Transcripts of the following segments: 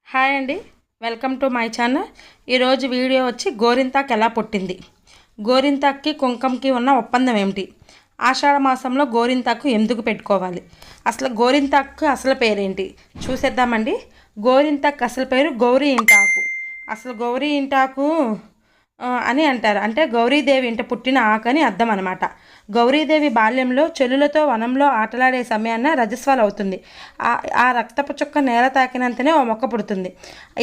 Hi అండి, welcome to my channel. ఈరోజు video వచ్చి గోరింతాకు ఎలా పుట్టింది, గోరింతాక్కి కుంకంకి ఉన్న ఒప్పందం ఏమిటి, ఆషాఢ మాసంలో గోరింతాకు ఎందుకు పెట్టుకోవాలి, అసలు గోరింతాకు అసలు పేరేంటి చూసేద్దామండి. గోరింతాకు అసలు పేరు గౌరీ ఇంటాకు. అసలు గౌరీ ఇంటాకు అని అంటారు. అంటే గౌరీదేవి ఇంట పుట్టిన ఆకని అర్థం అనమాట. గౌరీదేవి బాల్యంలో చెల్లులతో వనంలో ఆటలాడే సమయాన్న రజస్వాలు అవుతుంది. ఆ రక్తపు చుక్క నేల తాకినంతనే ఓ మొక్క పుడుతుంది.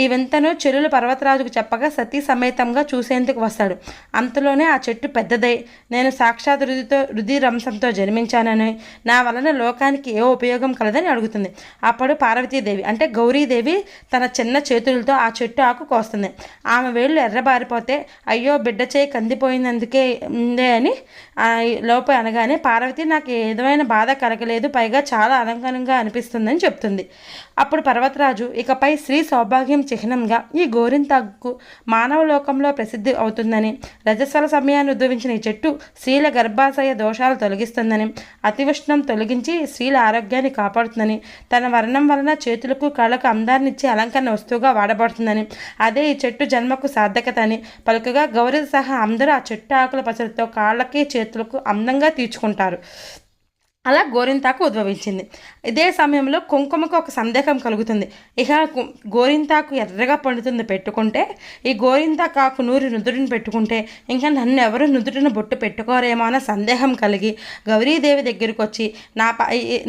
ఈ వింతను చెల్లులు పర్వతరాజుకు చెప్పగా సతీ సమేతంగా చూసేందుకు వస్తాడు. అంతలోనే ఆ చెట్టు పెద్దదై నేను సాక్షాత్ రుధిరంశంతో జన్మించానని, నా వలన లోకానికి ఏ ఉపయోగం కలదని అడుగుతుంది. అప్పుడు పార్వతీదేవి అంటే గౌరీదేవి తన చిన్న చేతులతో ఆ చెట్టు ఆకు కోస్తుంది. ఆమె వేళ్ళు ఎర్రబారిపోతే అయ్యో బిడ్డ చేయి కందిపోయినందుకే ఉందే అని లోప అనగానే పార్వతి నాకు ఏ విధమైన బాధ కలగలేదు, పైగా చాలా అలంకరంగా అనిపిస్తుందని చెప్తుంది. అప్పుడు పర్వతరాజు ఇకపై స్త్రీ సౌభాగ్యం చిహ్నంగా ఈ గోరింతాకు మానవ లోకంలో ప్రసిద్ధి అవుతుందని, రజస్వల సమయాన్ని ఉద్భవించిన ఈ చెట్టు స్త్రీల గర్భాశయ దోషాలు తొలగిస్తుందని, అతివృష్ణం తొలగించి స్త్రీల ఆరోగ్యాన్ని కాపాడుతుందని, తన వర్ణం వలన చేతులకు కళ్ళకు అందాన్నిచ్చే అలంకరణ వస్తువుగా వాడబడుతుందని, అదే ఈ చెట్టు జన్మకు సార్థకత అని పలుకగా గౌరీ సహా అందరూ ఆ చెట్టు ఆకుల పసరుతో కాళ్ళకి చేతులకు అందంగా తీర్చుకుంటారు. అలా గోరింతాకు ఉద్భవించింది. ఇదే సమయంలో కుంకుమకు ఒక సందేహం కలుగుతుంది. ఇక గోరింతాకు ఎర్రగా పండుతుంది పెట్టుకుంటే, ఈ గోరింతాకు ఆకు నూరి నుదుటిని పెట్టుకుంటే ఇంకా నన్ను ఎవరు నుదుటిని బొట్టు పెట్టుకోరేమో అన్న సందేహం కలిగి గౌరీదేవి దగ్గరికి వచ్చి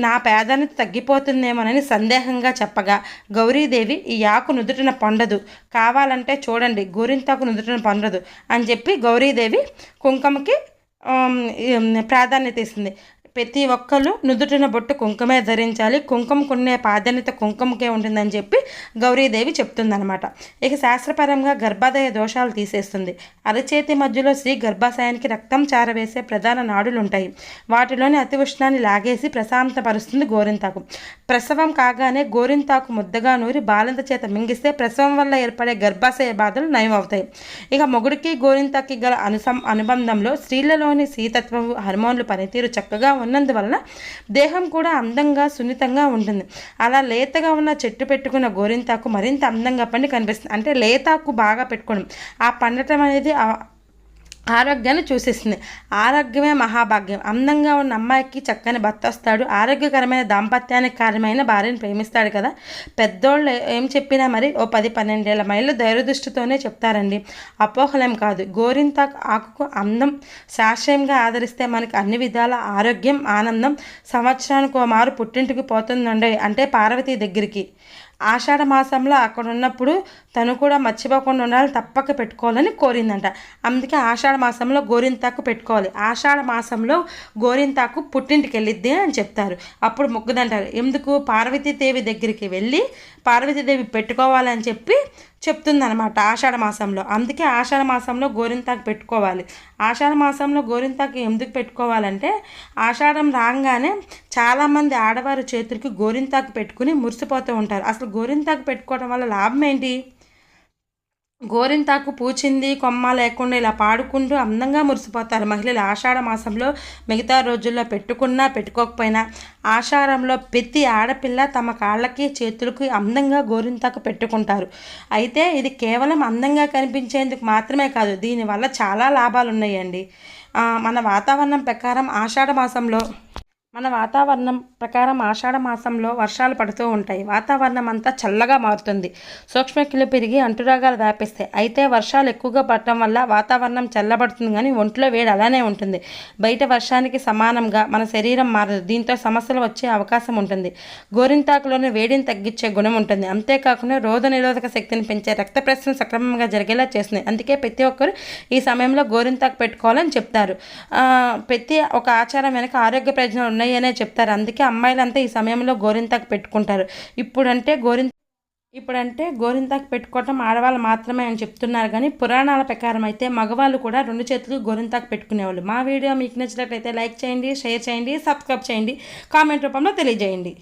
నా పేదనత తగ్గిపోతుందేమోనని సందేహంగా చెప్పగా గౌరీదేవి ఈ ఆకు నుదుటిన పండదు, కావాలంటే చూడండి గోరింతాకు నుదుటిన పండదు అని చెప్పి గౌరీదేవి కుంకుమకి ప్రాధాన్యత ఇస్తుంది. ప్రతి ఒక్కరు నుదుటిన బొట్టు కుంకుమే ధరించాలి, కుంకుమకున్నే ప్రాధాన్యత కుంకుమకే ఉంటుందని చెప్పి గౌరీదేవి చెప్తుందనమాట. ఇక శాస్త్రపరంగా గర్భాశయ దోషాలు తీసేస్తుంది. అరచేతి మధ్యలో స్త్రీ గర్భాశయానికి రక్తం చారవేసే ప్రధాన నాడులు ఉంటాయి. వాటిలోని అతి ఉష్ణాన్ని లాగేసి ప్రశాంతపరుస్తుంది గోరింతాకు. ప్రసవం కాగానే గోరింతాకు ముద్దగా నూరి బాలంత చేత మింగిస్తే ప్రసవం వల్ల ఏర్పడే గర్భాశయ బాధలు నయమవుతాయి. ఇక మొగుడికి గోరింతాకి గల అనుబంధంలో స్త్రీలలోని శీతత్వం హార్మోన్లు పనితీరు చక్కగా ఉన్నందువలన దేహం కూడా అందంగా సున్నితంగా ఉంటుంది. అలా లేతగా ఉన్న చెట్టు పెట్టుకున్న గోరింతాకు మరింత అందంగా పండి కనిపిస్తుంది. అంటే లేతాకు బాగా పెట్టుకోవడం, ఆ పండటం అనేది ఆరోగ్యాన్ని చూసేస్తుంది. ఆరోగ్యమే మహాభాగ్యం. అందంగా ఉన్న అమ్మాయికి చక్కని భర్త వస్తాడు, ఆరోగ్యకరమైన దాంపత్యానికి కారణమైన భార్యను ప్రేమిస్తాడు కదా. పెద్దోళ్ళు ఏం చెప్పినా మరి ఓ 10-12 మైళ్ళు ధైర్యదృష్టితోనే చెప్తారండి, అపోహలేం కాదు. గోరింతాకు ఆకుకు అందం శాస్త్రీయంగా ఆదరిస్తే మనకి అన్ని విధాల ఆరోగ్యం ఆనందం. సంవత్సరానికి ఓ మారు పుట్టింటికి పోతుందండి అంటే పార్వతీ దగ్గరికి. ఆషాఢ మాసంలో అక్కడ ఉన్నప్పుడు తను కూడా మర్చిపోకుండా ఉండాలని తప్పక పెట్టుకోవాలని కోరిందంట. అందుకే ఆషాఢ మాసంలో గోరింతాకు పెట్టుకోవాలి. ఆషాఢ మాసంలో గోరింతాకు పుట్టింటికి వెళ్ళిద్ది అని చెప్తారు. అప్పుడు మొక్కుదంటారు. ఎందుకు పార్వతీదేవి దగ్గరికి వెళ్ళి పార్వతీదేవి పెట్టుకోవాలని చెప్పి చెప్తుందనమాట ఆషాఢ మాసంలో. అందుకే ఆషాఢ మాసంలో గోరింతాకు పెట్టుకోవాలి. ఆషాఢ మాసంలో గోరింతాకు ఎందుకు పెట్టుకోవాలంటే ఆషాఢం రాగానే చాలామంది ఆడవారి చేతులకి గోరింతాకు పెట్టుకుని మురిసిపోతూ ఉంటారు. అసలు గోరింతాకు పెట్టుకోవడం వల్ల లాభం ఏంటి? గోరింతాకు పూచింది కొమ్మ లేకుండా ఇలా పాడుకుంటూ అందంగా మురిసిపోతారు మహిళలు ఆషాఢ మాసంలో. మిగతా రోజుల్లో పెట్టుకున్నా పెట్టుకోకపోయినా ఆషాఢంలో ప్రతి ఆడపిల్ల తమ కాళ్ళకి చేతులకి అందంగా గోరింతాకు పెట్టుకుంటారు. అయితే ఇది కేవలం అందంగా కనిపించేందుకు మాత్రమే కాదు, దీనివల్ల చాలా లాభాలు ఉన్నాయండి. మన వాతావరణం ప్రకారం ఆషాఢ మాసంలో వర్షాలు పడుతూ ఉంటాయి. వాతావరణం అంతా చల్లగా మారుతుంది. సూక్ష్మక్రిములు పెరిగి అంటురోగాలు వ్యాపిస్తాయి. అయితే వర్షాలు ఎక్కువగా పడటం వల్ల వాతావరణం చల్లబడుతుంది, కానీ ఒంట్లో వేడి అలానే ఉంటుంది. బయట వర్షానికి సమానంగా మన శరీరం మారదు. దీంతో సమస్యలు వచ్చే అవకాశం ఉంటుంది. గోరింతాకులోని వేడిని తగ్గించే గుణం ఉంటుంది. అంతేకాకుండా రోగ నిరోధక శక్తిని పెంచే రక్త ప్రసరణ సక్రమంగా జరిగేలా చేస్తుంది. అందుకే ప్రతి ఒక్కరు ఈ సమయంలో గోరింతాకు పెట్టుకోవాలని చెప్తారు. ప్రతి ఒక ఆచారం వెనక ఆరోగ్య ప్రయోజనాలు ఉన్నాయి అనే చెప్తారు. అందుకే అమ్మాయిలంతా ఈ సమయంలో గోరింతాకు పెట్టుకుంటారు. ఇప్పుడంటే గోరింతాకు పెట్టుకోవటం ఆడవాళ్ళు మాత్రమే అని చెప్తున్నారు, కానీ పురాణాల ప్రకారం అయితే మగవాళ్ళు కూడా 2 చేతులు గోరింతాకు పెట్టుకునేవాళ్ళు. మా వీడియో మీకు నచ్చినట్లయితే లైక్ చేయండి, షేర్ చేయండి, సబ్స్క్రైబ్ చేయండి, కామెంట్ రూపంలో తెలియజేయండి.